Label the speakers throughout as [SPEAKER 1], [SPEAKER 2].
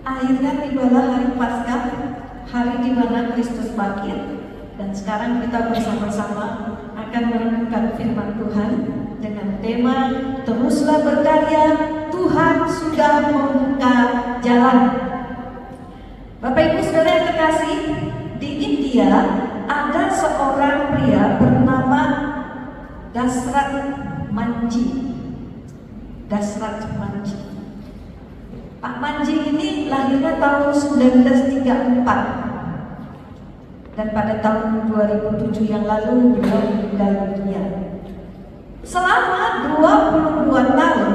[SPEAKER 1] Akhirnya tibalah hari Paskah, hari di mana Kristus bangkit, dan sekarang kita bersama-sama akan merenungkan firman Tuhan dengan tema teruslah berkarya, Tuhan sudah membuka jalan. Bapak Ibu Saudara yang terkasih, di India ada seorang pria bernama Dasrat Manji. Dasrat Manji. Pak Manji ini lahirnya tahun 1934 dan pada tahun 2007 yang lalu beliau meninggal dunia. Selama 22 tahun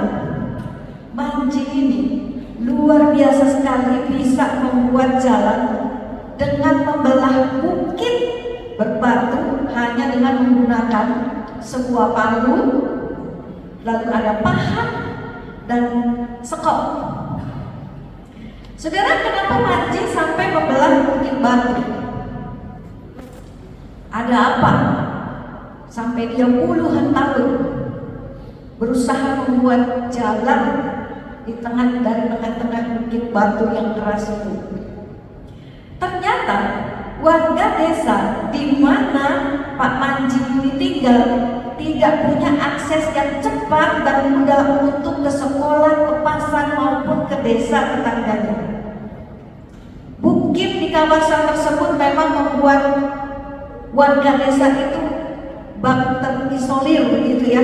[SPEAKER 1] Manji ini luar biasa sekali bisa membuat jalan dengan membelah bukit berbatu hanya dengan menggunakan sebuah palu, lalu ada pahat dan sekop. Saudara, kenapa Manji sampai membelah bukit batu? Ada apa? Sampai dia puluhan tahun berusaha membuat jalan di tengah-tengah bukit batu yang keras itu. Ternyata warga desa di mana Pak Manji ini tinggal tidak punya akses yang cepat dan mudah untuk ke sekolah, ke pasar maupun ke desa tetangganya. Bukit di kawasan tersebut memang membuat warga desa itu terisolir begitu ya.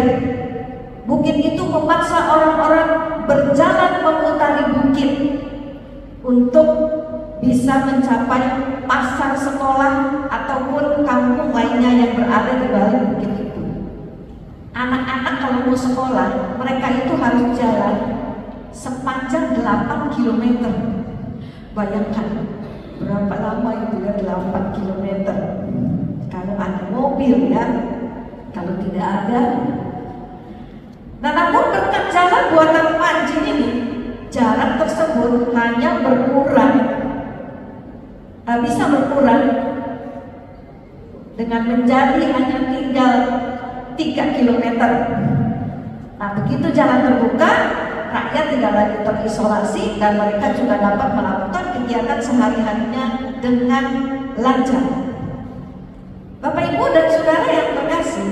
[SPEAKER 1] Bukit itu memaksa orang-orang berjalan memutari bukit untuk bisa mencapai pasar, sekolah ataupun kampung lainnya yang berada di balik bukit itu. Anak-anak kalau mau sekolah, mereka itu harus jalan sepanjang 8 km. Bayangkan berapa lama itu ya, 8 km. Kalau ada mobil ya, kalau tidak ada. Nah, namun berkat jalan buatan Manji ini, jarak tersebut hanya bisa berkurang dengan menjadi hanya tinggal 3 km. Nah, begitu jalan terbuka, rakyat tidak lagi terisolasi dan mereka juga dapat melakukan kegiatan sehari-harinya dengan lancar. Bapak Ibu dan Saudara yang terkasih,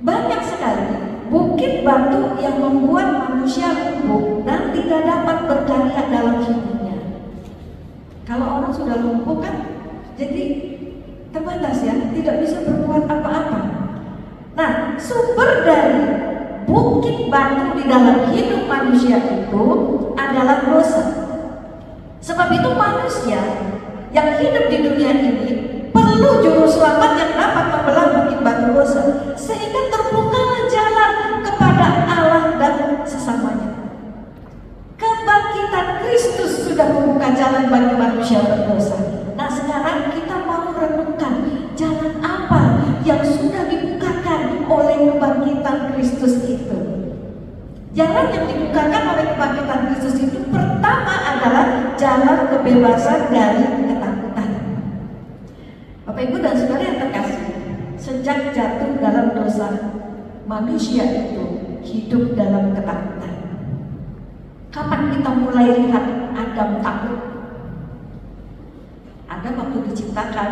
[SPEAKER 1] banyak sekali bukit batu yang membuat manusia lumpuh dan tidak dapat berkarya dalam hidupnya. Kalau orang sudah lumpuh kan jadi terbatas ya, tidak bisa berbuat apa-apa. Nah, sumber dari bukit batu di dalam hidup manusia itu adalah dosa. Sebab itu manusia yang hidup di dunia ini perlu juru selamat yang dapat membelah bukit batu dosa, sehingga terbukalah jalan kepada Allah dan sesamanya. Kebangkitan Kristus sudah membuka jalan bagi manusia berdosa. Nah, sekarang kita mau renungkan jalan apa yang sudah dibukakan oleh kebangkitan Kristus itu. Jalan yang dibukakan oleh kebangkitan Kristus itu pertama adalah jalan kebebasan dari ketakutan. Bapak Ibu dan Saudara yang terkasih, sejak jatuh dalam dosa, manusia itu hidup dalam ketakutan. Kapan kita mulai lihat Adam takut? Adam waktu diciptakan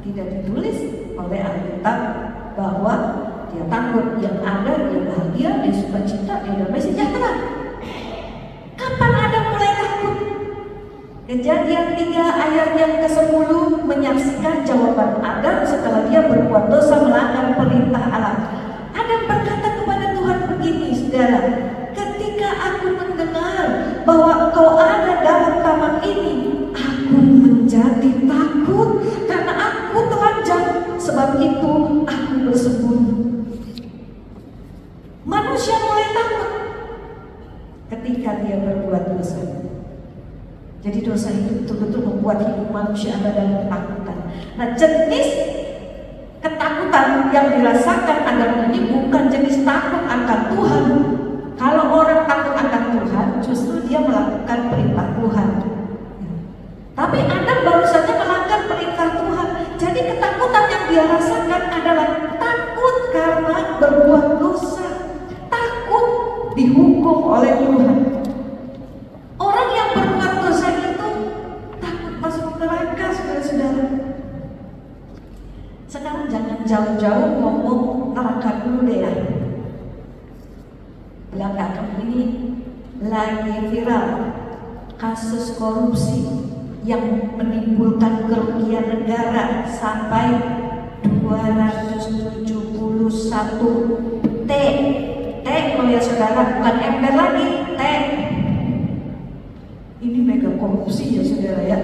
[SPEAKER 1] tidak ditulis oleh Alkitab bahwa dia takut. Yang ada dia bahagia, dia sukacita, dia damai sejahtera. Kapan Adam mulai takut? Kejadian 3 ayat yang ke-10 menyaksikan jawaban Adam setelah dia berbuat dosa melanggar perintah Allah. Adam berkata kepada Tuhan begini, saudara, ketika aku mendengar bahwa Engkau ada dalam taman ini, aku menjadi takut karena aku telanjang, sebab itu aku bersembunyi. Manusia mulai takut ketika dia berbuat dosa. Jadi dosa itu betul-betul membuat hidup manusia ada dalam ketakutan. Nah, jenis ketakutan yang dirasakan Adam ini bukan jenis takut akan Tuhan. Kalau orang takut akan Tuhan, justru dia melakukan perintah Tuhan. Tapi Adam baru saja melanggar perintah Tuhan. Jadi ketakutan yang dia rasakan adalah takut karena berbuat dosa, takut dihukum oleh Tuhan. Orang yang berbuat ini lagi viral kasus korupsi yang menimbulkan kerugian negara sampai 271 T loh ya saudara, bukan ember lagi, T. Ini mega korupsi ya saudara ya.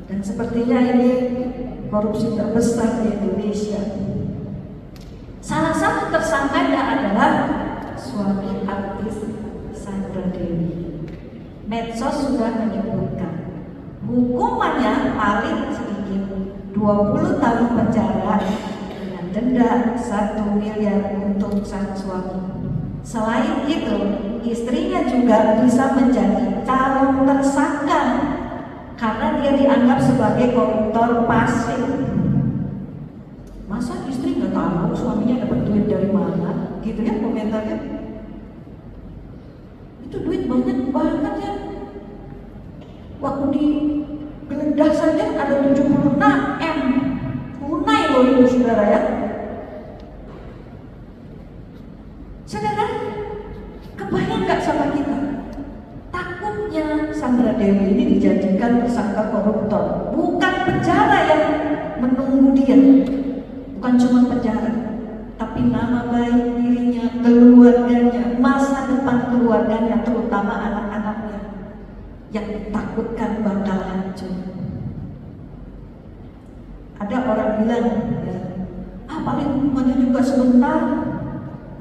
[SPEAKER 1] Dan sepertinya ini korupsi terbesar di Indonesia. Salah satu tersangkanya adalah suami artis Sandra Dewi. Medsos sudah menyebutkan hukumannya paling sedikit 20 tahun penjara dengan denda 1 miliar untuk sang suami. Selain itu, istrinya juga bisa menjadi calon tersangka karena dia dianggap sebagai koruptor pasif. Masa istri nggak tahu suaminya dapat duit dari mana? Gitu ya komentarnya. Itu duit banyak banget ya. Waktu digeledah saja ada 76 M. Tunai loh itu saudara ya. Saudara, kebayang nggak sama kita? Takutnya Sandra Dewi ini dijadikan tersangka koruptor. Bukan penjara yang menunggu dia. Bukan cuma penjara, tapi nama baik dirinya, keluarganya, masa depan keluarganya, terutama anak-anaknya yang ditakutkan bakal hancur. Ada orang bilang, ya, paling hukumannya juga sebentar.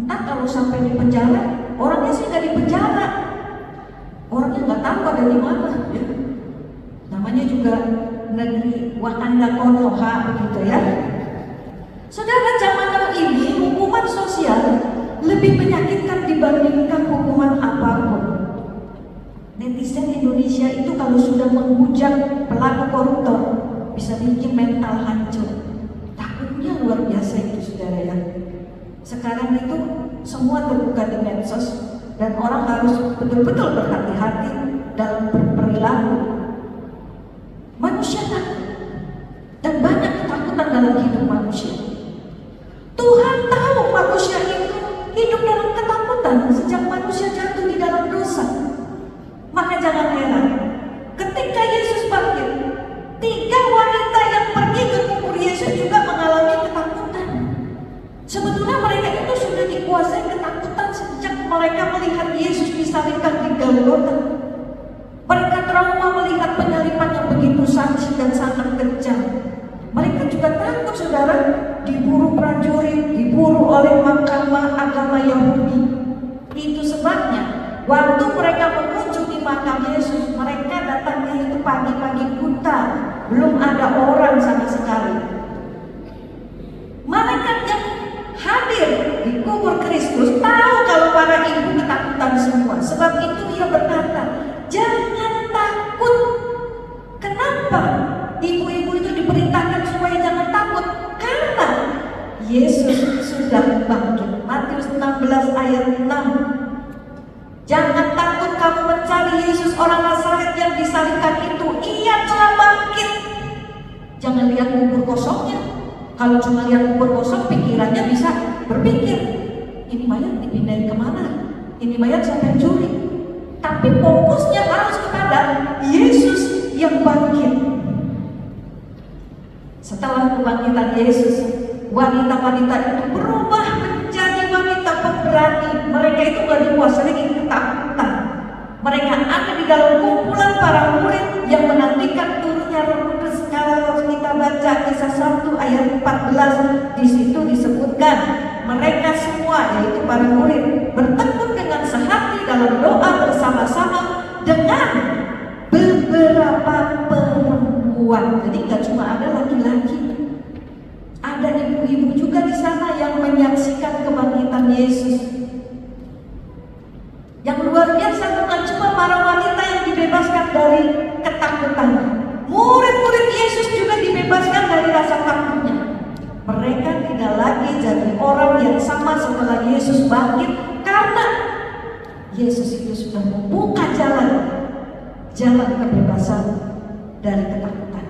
[SPEAKER 1] Entah kalau sampai di penjara, orangnya sih nggak di penjara, orangnya nggak tahu ada di mana. Ya. Namanya juga negeri Wakanda Konoha begitu ya. Saudara, zaman now ini hukuman sosial lebih menyakitkan dibandingkan hukuman apapun. Netizen Indonesia itu kalau sudah menghujat pelaku koruptor bisa bikin mental hancur. Takutnya luar biasa itu saudara ya. Sekarang itu semua terbuka di medsos dan orang harus betul-betul berhati-hati dalam berperilaku. Manusia takut dan banyak ketakutan dalam hidup manusia. Tuhan tahu manusia itu hidup dalam ketakutan sejak manusia jatuh di dalam dosa. Maka jangan heran, ketika Yesus bangkit, 3 wanita yang pergi ke kubur Yesus juga mengalami ketakutan. Sebetulnya mereka itu sudah dikuasai ketakutan sejak mereka melihat Yesus disalibkan di Golgota. Mereka trauma melihat penyalipan yang begitu sadis dan sangat kejam. Mereka juga takut saudara, diburu prajurit, diburu oleh mahkamah agama Yahudi. Itu sebabnya waktu mereka mengunjungi makam Yesus, mereka datangnya itu pagi-pagi buta, belum ada orang sama sekali. Malaikat yang hadir di kubur Kristus tahu kalau para ibu ketakutan semua. Sebab itu ia berkata, jangan takut. Kenapa? Ibu-ibu itu diperintahkan supaya jangan takut karena Yesus sudah bangkit. Matius 16 ayat 6. Jangan takut kamu mencari Yesus orang Nazaret yang disalibkan itu. Ia telah bangkit. Jangan lihat kubur kosongnya. Kalau cuma lihat kubur kosong, pikirannya bisa berpikir, ini mayat dipindahin kemana? Ini mayat siapa yang curi? Tapi fokusnya harus kepada Yesus yang bangkit. Setelah kebangkitan Yesus, wanita-wanita itu berubah menjadi wanita pemberani. Mereka itu gak dikuasai lagi ketakutan. Mereka ada di dalam kumpulan para murid yang menantikan turunnya Roh Kudus. Kalau kita baca Kisah 1 ayat 14, di situ disebutkan mereka semua, yaitu para murid, bertekun dengan sehati dalam doa bersama-sama dengan beberapa perempuan. Jadi nggak cuma ada laki-laki, ada ibu-ibu juga di sana yang menyaksikan kebangkitan Yesus. Yang luar biasa bukan cuma para wanita yang dibebaskan dari ketakutan, murid-murid Yesus juga dibebaskan dari rasa takutnya. Mereka tidak lagi jadi orang yang sama setelah Yesus bangkit, karena Yesus itu sudah membuka jalan kebebasan dari ketakutan.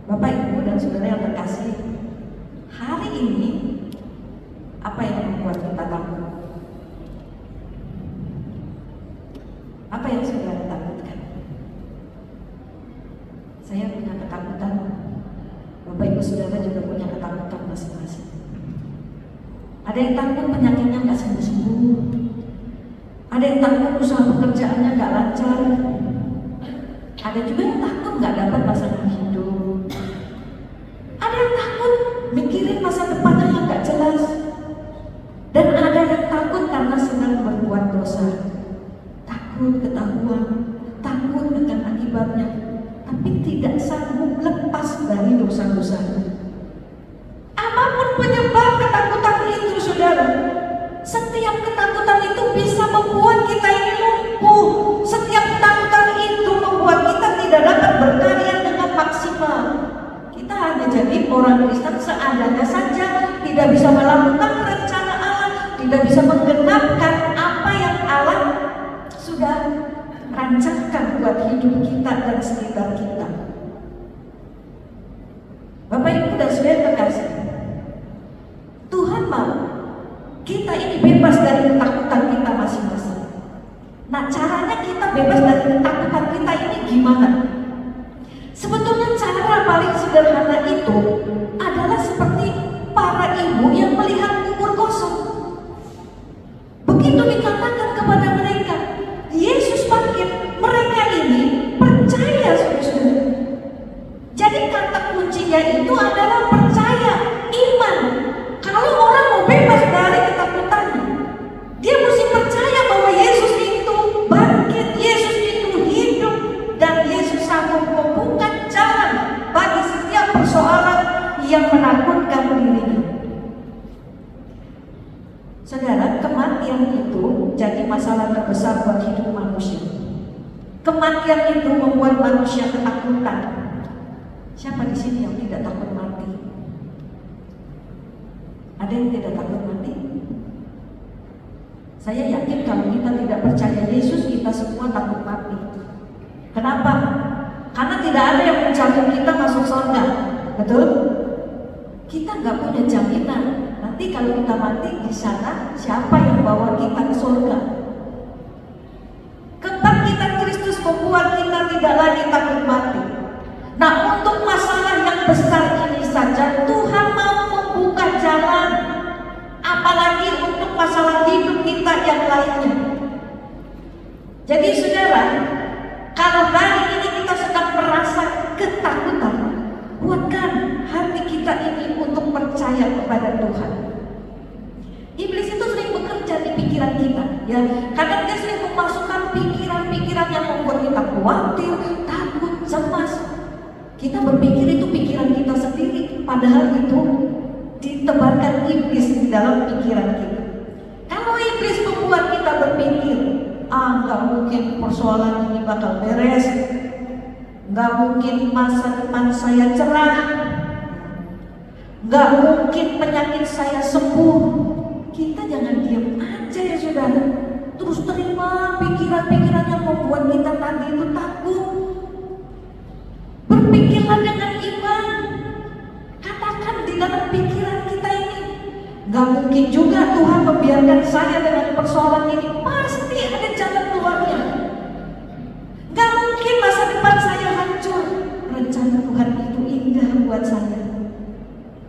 [SPEAKER 1] Bapak, Ibu, dan saudara yang terkasih, hari ini apa yang membuat kita takut? Ada yang takut penyakitnya nggak sembuh-sembuh. Ada yang takut usaha pekerjaannya nggak lancar. Ada juga yang takut nggak dapat pasangan hidup. Ada yang takut mikirin masa depannya yang nggak jelas. Dan ada yang takut karena sedang berbuat dosa. Takut ketahuan, takut akan akibatnya, tapi tidak sanggup lepas dari dosa-dosanya. Apapun penyebab ketakutan itu, saudara, setiap ketakutan itu bisa membuat kita ini lumpuh. Setiap ketakutan itu membuat kita tidak dapat berkarya dengan maksimal. Kita hanya jadi orang Kristen seadanya saja, tidak bisa melakukan rencana Allah, tidak bisa menggenapkan apa yang Allah sudah rancangkan buat hidup kita dan sekitar kita. Bapak Ibu dan Saudara terkasih, Tuhan mau kita ini bebas dari ketakutan kita masing-masing. Nah, caranya kita bebas dari ketakutan kita ini gimana? Sebetulnya cara paling sederhana itu adalah seperti para ibu yang melihat kubur kosong. Begitu dikatakan kepada mereka, Yesus bangkit, mereka ini percaya, saudara. Jadi kata kuncinya itu adalah percaya, iman. Kalau orang mau bebas dari ketakutannya, dia mesti percaya bahwa Yesus itu bangkit, Yesus itu hidup, dan Yesus sanggup membuka jalan bagi setiap persoalan yang menakutkan dirinya. Saudara, kematian itu jadi masalah terbesar buat hidup manusia. Kematian itu membuat manusia ketakutan. Siapa di sini yang tidak takut mati? Ada yang tidak takut mati? Saya yakin kalau kita tidak percaya Yesus, kita semua takut mati. Kenapa? Karena tidak ada yang menjamin kita masuk surga. Betul? Kita nggak punya jaminan. Nanti kalau kita mati di sana, siapa yang bawa kita ke surga? Kebangkitan Kristus membuat kita tidak lagi takut mati. Nah, untuk masalah yang besar ini saja Tuhan mau membuka jalan, apalagi untuk masalah hidup kita yang lainnya. Jadi saudara, kalau hari ini kita sedang merasa ketakutan, kuatkan hati kita ini untuk percaya kepada Tuhan. Iblis itu sering bekerja di pikiran kita, ya. Kadang dia sering memasukkan pikiran-pikiran yang membuat kita khawatir, takut, cemas. Kita berpikir itu pikiran kita sendiri, padahal itu ditebarkan iblis di dalam pikiran kita. Kalau iblis membuat kita berpikir, nggak mungkin persoalan ini bakal beres, nggak mungkin masa depan saya cerah, nggak mungkin penyakit saya sembuh, kita jangan diam aja ya saudara. Terus terima pikiran-pikiran yang membuat kita tadi itu takut. Berpikirlah dengan iman. Katakan di dalam pikiran kita ini, gak mungkin juga Tuhan membiarkan saya dengan persoalan ini. Pasti ada jalan keluarnya. Gak mungkin masa depan saya hancur. Rencana Tuhan itu indah buat saya.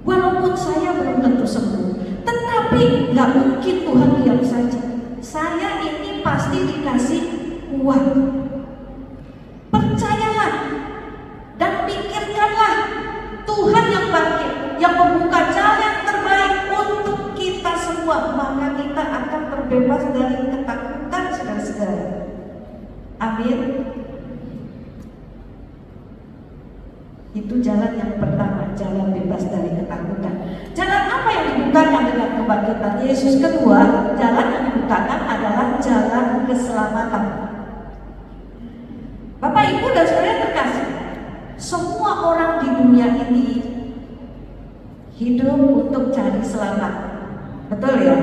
[SPEAKER 1] Walaupun saya belum tentu sembuh, tetapi gak mungkin Tuhan diam saja. Saya ini pasti dikasih kuat. Percayalah dan pikirkanlah Tuhan yang bangkit, yang membuka jalan terbaik untuk kita semua, maka kita akan terbebas dari ketakutan segala-segala. Amin. Itu jalan yang pertama, jalan bebas dari ketakutan. Jalan apa yang dibukakan dengan kebangkitan Yesus? Kedua, jalan yang dibukakan adalah jalan keselamatan. Bapak, Ibu, dan Saudara terkasih, semua orang di dunia ini hidup untuk cari selamat. Betul ya?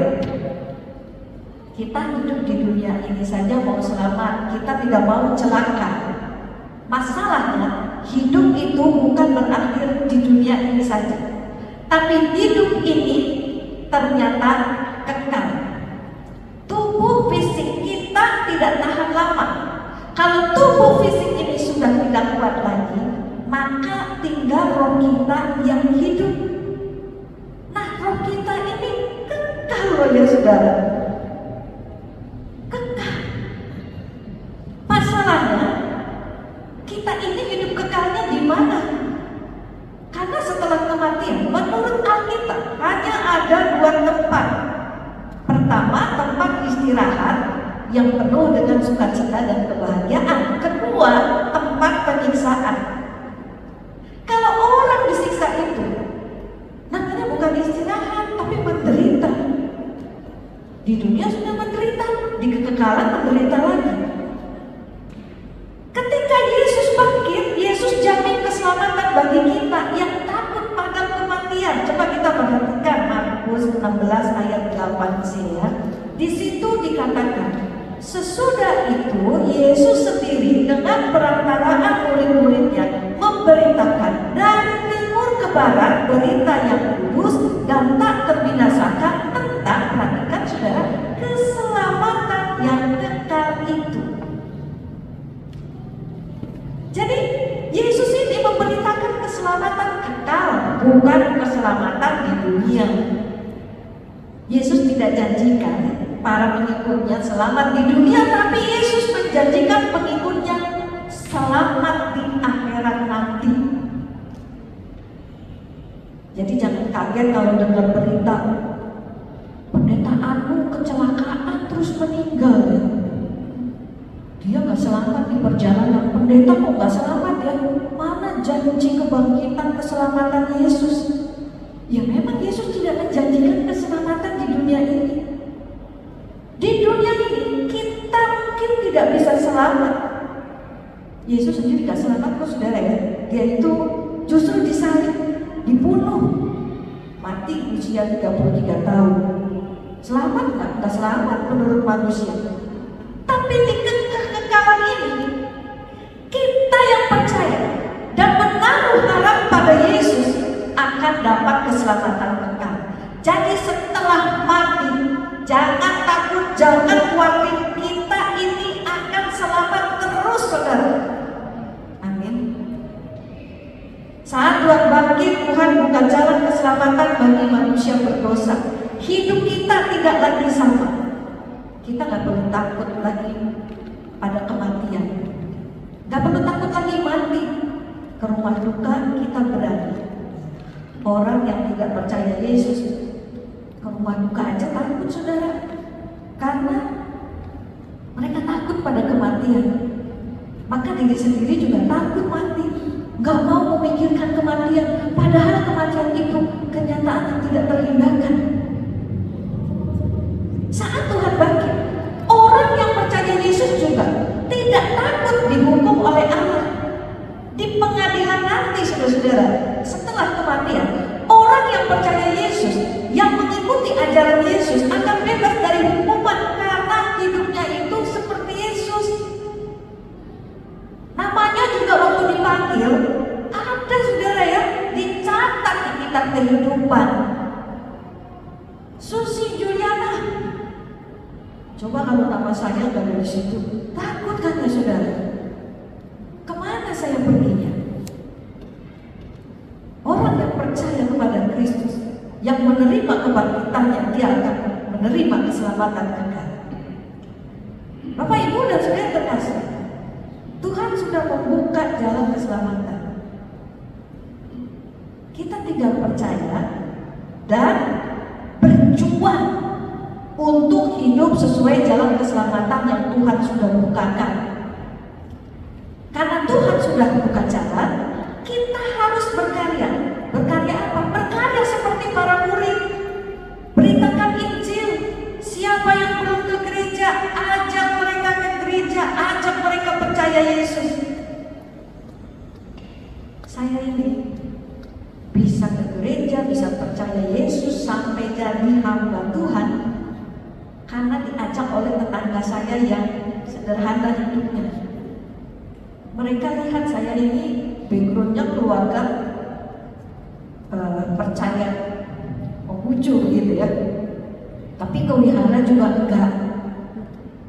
[SPEAKER 1] Kita hidup di dunia ini saja mau selamat, kita tidak mau celaka. Masalahnya, hidup itu bukan berakhir di dunia ini saja, tapi hidup ini ternyata kekal. Tubuh fisik kita tidak tahan lama. Kalau tubuh fisik ini sudah tidak kuat lagi, maka tinggal roh kita yang hidup. Nah, roh kita ini kekal. loh ya saudara. Kekal. Masalahnya kita ini hidup kekalnya di mana? Karena setelah kematian, menurut Alkitab hanya ada 2 tempat. Pertama, tempat istirahat yang penuh dengan sukacita dan kebahagiaan. Kedua, tempat penyiksaan. Kalau orang disiksa itu, namanya bukan istirahat, tapi menderita. Di dunia sudah menderita, di kekekalan menderita lagi. Ketika Yesus bangkit, Yesus jamin keselamatan bagi kita yang takut pada kematian. Coba kita perhatikan Markus 16 ayat 8c ya. Di situ dikatakan, sesudah itu Yesus sendiri dengan perantaraan murid-muridnya memberitakan dari timur ke barat berita yang kudus dan tak terbinasakan tentang, perhatikan saudara, keselamatan yang kekal itu. Jadi Yesus ini memberitakan keselamatan kekal, bukan keselamatan di dunia. Yesus tidak janjikan para pengikutnya selamat di dunia, tapi Yesus menjanjikan pengikutnya selamat di akhirat nanti. Jadi jangan kaget kalau dengar berita pendeta Anu kecelakaan terus meninggal ya. Dia gak selamat di perjalanan. Pendeta kok gak selamat ya? Mana janji kebangkitan keselamatan Yesus? Ya memang Yesus tidak menjanjikan keselamatan di dunia ini. Di dunia ini kita mungkin tidak bisa selamat. Yesus sendiri gak selamat kok saudara ya. Dia itu justru disalib, dibunuh, mati usia 33 tahun. Selamat gak? Gak selamat menurut manusia. Tapi di kekekalan ini, kita yang percaya dan menaruh harap pada Yesus akan dapat keselamatan kekal. Jadi setelah mati, jangan takut, jangan khawatir, kita ini akan selamat terus saudara. Amin. Saat Tuhan bangkit, Tuhan buka jalan keselamatan bagi manusia berdosa. Hidup kita tidak lagi sama. Kita gak perlu takut lagi pada kematian. Gak perlu takut lagi mati. Ke rumah duka kita berani. Orang yang tidak percaya Yesus ke rumah duka aja takut saudara. Karena mereka takut pada kematian. Maka diri sendiri juga takut mati. Gak mau memikirkan kematian. Padahal kematian itu kenyataan yang tidak terhindarkan. Saat Tuhan bangkit, orang yang percaya Yesus juga tidak takut dihukum oleh Allah. Di pengadilan nanti saudara-saudara, setelah kematian, orang yang percaya Yesus, yang mengikuti ajaran Yesus akan bebas dari hukuman karena hidupnya itu seperti Yesus. Namanya juga waktu dipanggil, ada saudara ya, dicatat di kitab kehidupan. Susi Juliana. Coba kalau nama saya nggak ada di situ, takut kan ya saudara? Kemana saya perginya? Orang yang percaya kepada Kristus, yang menerima kebangkitannya, dia akan menerima keselamatan kekal. Bapak Ibu dan saudara terkasih, Tuhan sudah membuka jalan keselamatan. Kita tinggal percaya dan berjuang untuk hidup sesuai jalan keselamatan yang Tuhan sudah bukakan. Karena Tuhan sudah buka jalan, kita harus berkarya. Berkarya apa? Berkarya seperti para murid. Beritakan Injil. Siapa yang belum ke gereja, ajak mereka ke gereja, ajak mereka percaya Yesus. Saya ini bisa ke gereja, bisa percaya Yesus sampai jadi hamba Tuhan karena diajak oleh tetangga saya yang sederhana hidupnya. Mereka lihat saya ini backgroundnya keluarga percaya Konghucu begitu ya, tapi kewihara juga enggak.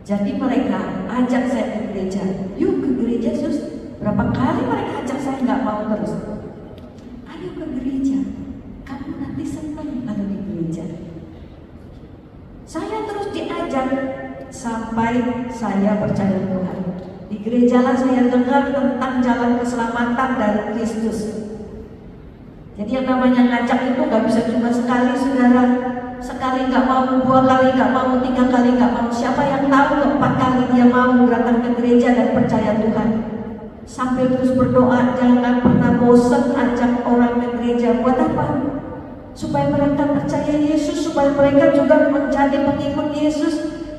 [SPEAKER 1] Jadi mereka ajak saya ke gereja. Yuk ke gereja Sus. Berapa kali mereka ajak saya enggak mau terus. Ayo ke gereja, kamu nanti senang ada di gereja. Saya terus diajak sampai saya percaya Tuhan. Di gereja lah saya dengar tentang jalan keselamatan dari Kristus. Jadi yang namanya ngajak itu gak bisa cuma sekali, saudara. Sekali gak mau, 2 kali gak mau, 3 kali gak mau. Siapa yang tahu 4 kali dia mau datang ke gereja dan percaya Tuhan. Sambil terus berdoa, jangan pernah bosan ajak orang ke gereja. Buat apa? Supaya mereka percaya Yesus, supaya mereka juga menjadi pengikut Yesus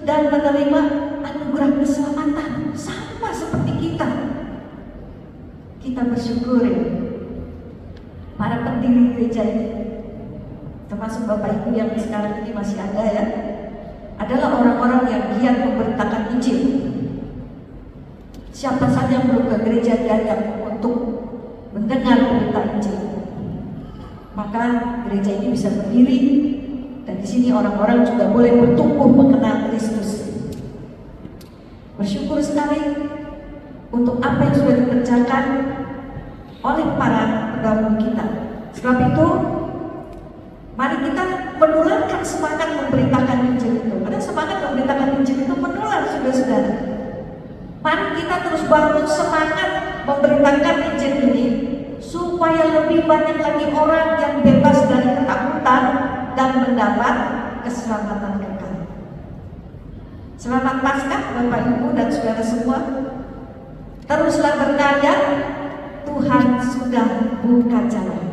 [SPEAKER 1] dan menerima anugerah keselamatan sama seperti kita. Kita bersyukur ya, para pendiri gereja ini, termasuk Bapak Ibu yang sekarang ini masih ada ya, adalah orang-orang yang giat memberitakan Injil. Siapa saja yang belum ke gereja diajak untuk mendengar berita Injil, maka gereja ini bisa berdiri dan di sini orang-orang juga boleh bertumbuh mengenal Kristus. Bersyukur sekali untuk apa yang sudah dikerjakan oleh para pendahulu kita. Sebab itu, mari kita menularkan semangat memberitakan Injil itu. Karena semangat memberitakan Injil itu menular, saudara-saudara. Mari kita terus bangun semangat memberitakan Injil ini, supaya lebih banyak lagi orang yang bebas dari ketakutan dan mendapat keselamatan kekal. Selamat Paskah Bapak Ibu dan saudara semua. Teruslah berkarya, Tuhan sudah buka jalan.